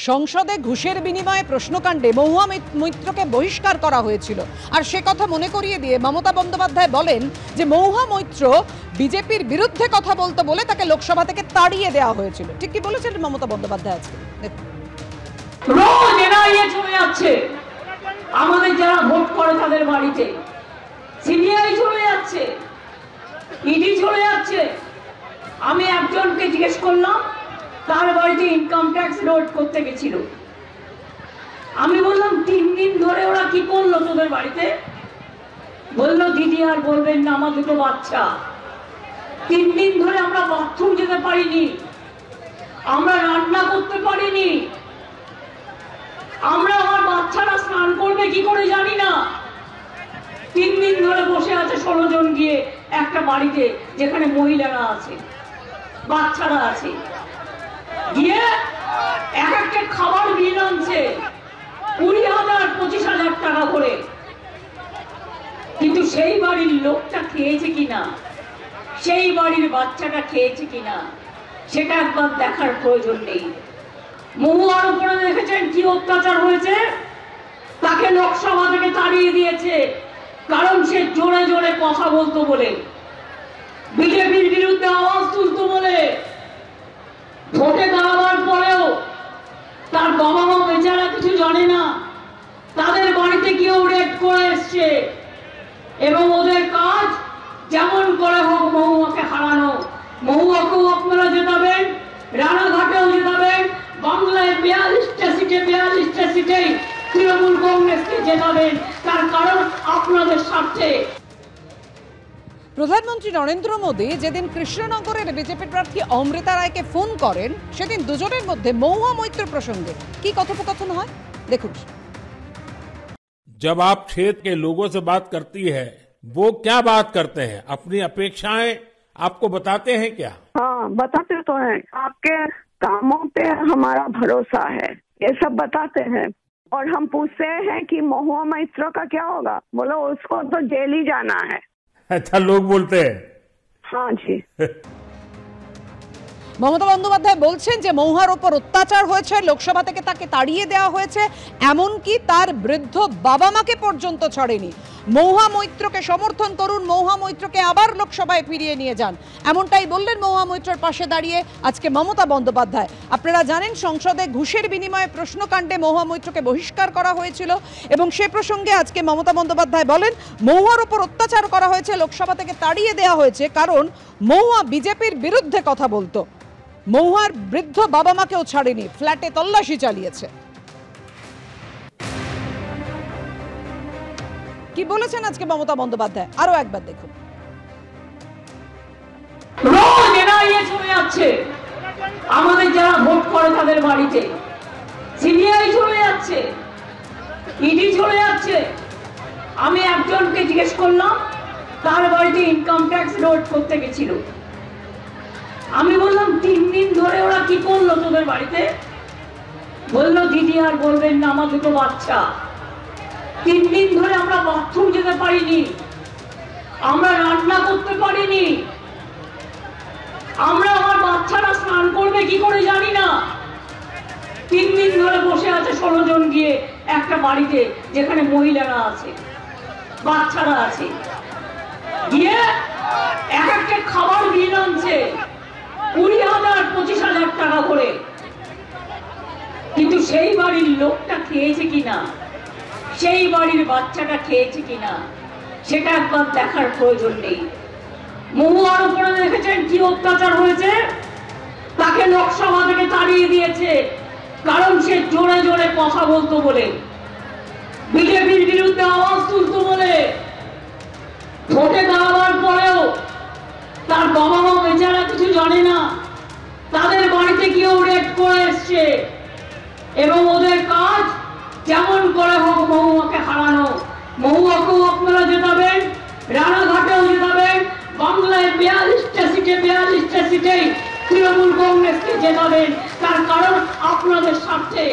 সংসদে ঘুষের বিনিময়ে প্রশ্নকাণ্ডে মহুয়া মৈত্রকে বহিষ্কার করা হয়েছিল। আর সে কথা মনে করিয়ে দিয়ে মমতা বন্দ্যোপাধ্যায় বলেন যে মহুয়া মৈত্র বিজেপির বিরুদ্ধে কথা বলতে বলে তাকে লোকসভা থেকে তাড়িয়ে দেওয়া হয়েছিল। ঠিক কি বলেছেন মমতা বন্দ্যোপাধ্যায় আজকে? রোজ এনআইএ চলে যাচ্ছে, আমাদের যারা ভোট করে তাদের বাড়িতে সিবিআই চলে যাচ্ছে, ইডি চলে যাচ্ছে। আমি একজনকে জিজ্ঞেস করলাম, তার বাড়িতে ইনকাম ট্যাক্স লোড করতে গেছিল। আমি বললাম 3 দিন ধরে ওরা কি করলো তোদের বাড়িতে? বললো দিদি আর বলবেন না, আমার দুটো বাচ্চা, 3 দিন ধরে আমরা বাথরুম যেতে পারিনি, আমরা রান্না করতে পারিনি, আমরা আমার বাচ্চারা স্নান করবে কি করে জানি না। 3 দিন ধরে বসে আছে 16 জন গিয়ে একটা বাড়িতে যেখানে মহিলারা আছে, বাচ্চারা আছে, গিয়ে এক একটা খাবার বিল আনছে 20,000 25,000 টাকা করে। কিন্তু সেই বাড়ির লোকটা খেয়েছে কিনা, সেই বাড়ির বাচ্চাটা খেয়েছে কিনা, সেটা একবার দেখার প্রয়োজন নেই। মহুয়ার উপরে দেখেছেন কি অত্যাচার হয়েছে? তাকে লোকসভা থেকে তাড়িয়ে দিয়েছে, কারণ সে জোরে জোরে কথা বলতো বলে, বিজেপির বিরুদ্ধে আওয়াজ তুলতো বলে। ভোটে দাঁড়াবার পরেও তার বাবা মা বেচারা কিছু জানে না, তাদের বাড়িতে গিয়েও রেড করে এসছে, এবং ওদের কাজ যেমন করে হোক মহুয়াকে হারানো। মহুয়াকেও আপনারা জেতাবেন, রানাঘাটেও জেতাবেন, বাংলায় 42টা সিটে 42টা সিটেই তৃণমূল কংগ্রেসকে জেতাবেন, তার কারণ আপনাদের স্বার্থে। প্রধানমন্ত্রী নরেন্দ্র মোদী যেদিন কৃষ্ণনগরের বিজেপি প্রার্থী অমৃতা রায়কে ফোন করেন, সেদিন দুজনের মধ্যে মহুয়া মৈত্র প্রসঙ্গে কি কথোপকথন হয় দেখুন। जब आप क्षेत्र के लोगों से बात करती है, वो क्या बात करते हैं? अपनी अपेक्षाएं आपको बताते हैं क्या? हाँ, बताते तो हैं। आपके कामों पे हमारा भरोसा है, ये सब बताते हैं। और हम पूछते हैं कि महुआ मैत्र का क्या होगा? बोलो उसको तो जेल ही जाना है। अच्छा, लोग बोलते हैं। हाँ जी। মমতা বন্দ্যোপাধ্যায় বলছেন যে মহুয়ার ওপর অত্যাচার হয়েছে, লোকসভা থেকে তাকে তাড়িয়ে দেওয়া হয়েছে, এমনকি তার বৃদ্ধ বাবা মাকে পর্যন্ত ছাড়েনি। মহুয়া মৈত্রকে সমর্থন করুন, মহুয়া মৈত্রকে আবার লোকসভায় ফিরিয়ে নিয়ে যান, এমনটাই বললেন মহুয়া মৈত্রের পাশে দাঁড়িয়ে আজকে মমতা বন্দ্যোপাধ্যায়। আপনারা জানেন সংসদে ঘুষের বিনিময়ে প্রশ্নকাণ্ডে মহুয়া মৈত্রকে বহিষ্কার করা হয়েছিল, এবং সে প্রসঙ্গে আজকে মমতা বন্দ্যোপাধ্যায় বলেন মহুয়ার ওপর অত্যাচার করা হয়েছে, লোকসভা থেকে তাড়িয়ে দেওয়া হয়েছে, কারণ মহুয়া বিজেপির বিরুদ্ধে কথা বলতো। মহুয়ার বৃদ্ধ বাবা মাকেও ছাড়েনি, ফ্ল্যাটে তল্লাশি চালিয়েছে। কি বলেছেন আজকে মমতা বন্দ্যোপাধ্যায় আরো একবার দেখুন। রোজ এনআইএ চলে যাচ্ছে, আমাদের যারা ভোট করে তাদের বাড়িতে সিবিআই চলে যাচ্ছে, ইডি চলে যাচ্ছে। আমি একজনকে জিজ্ঞেস করলাম, তার বাড়িতে ইনকাম ট্যাক্স লোড করতে গেছিল। আমি বললাম 3 দিন ধরে ওরা কি করলো তোদের বাড়িতে? বললো দিদি আর বলবেন না, আমার দুটো বাচ্চা, 3 দিন ধরে আমরা বাথরুম যেতে পারিনি, আমরা রান্না করতে পারিনি, আমরা আমার বাচ্চারা স্নান করবে কি করে জানি না। 3 দিন ধরে বসে আছে 16 জন গিয়ে একটা বাড়িতে যেখানে মহিলারা আছে, বাচ্চারা আছে, গিয়ে এক একটা খাবার বিল আনছে 20,000 25,000 টাকা করে। কিন্তু সেই বাড়ির লোকটা খেয়েছে কিনা, সেই বাড়ির বাচ্চাটা খেয়েছে কিনা, সেটা একবার দেখার প্রয়োজন নেই। মহুয়ার উপরে দেখেছেন কি অত্যাচার হয়েছে? তাকে লোকসভা থেকে তাড়িয়ে দিয়েছে, কারণ সে জোরে জোরে কথা বলতো বলে, বিজেপির বিরুদ্ধে আওয়াজ তুলতো বলে। ভোটে দাঁড়াবার পরেও তার বাবা মা বেচারা কিছু জানে না, তাদের বাড়িতে গিয়েও রেড করে এসছে, এবং ওদের কাজ যেমন করে হোক মহুয়াকে হারানো। মহুয়াকেও আপনারা জেতাবেন, রানাঘাটেও জেতাবেন, বাংলায় 42টা সিটে 42টা সিটেই তৃণমূল কংগ্রেসকে জেতাবেন, তার কারণ আপনাদের স্বার্থে।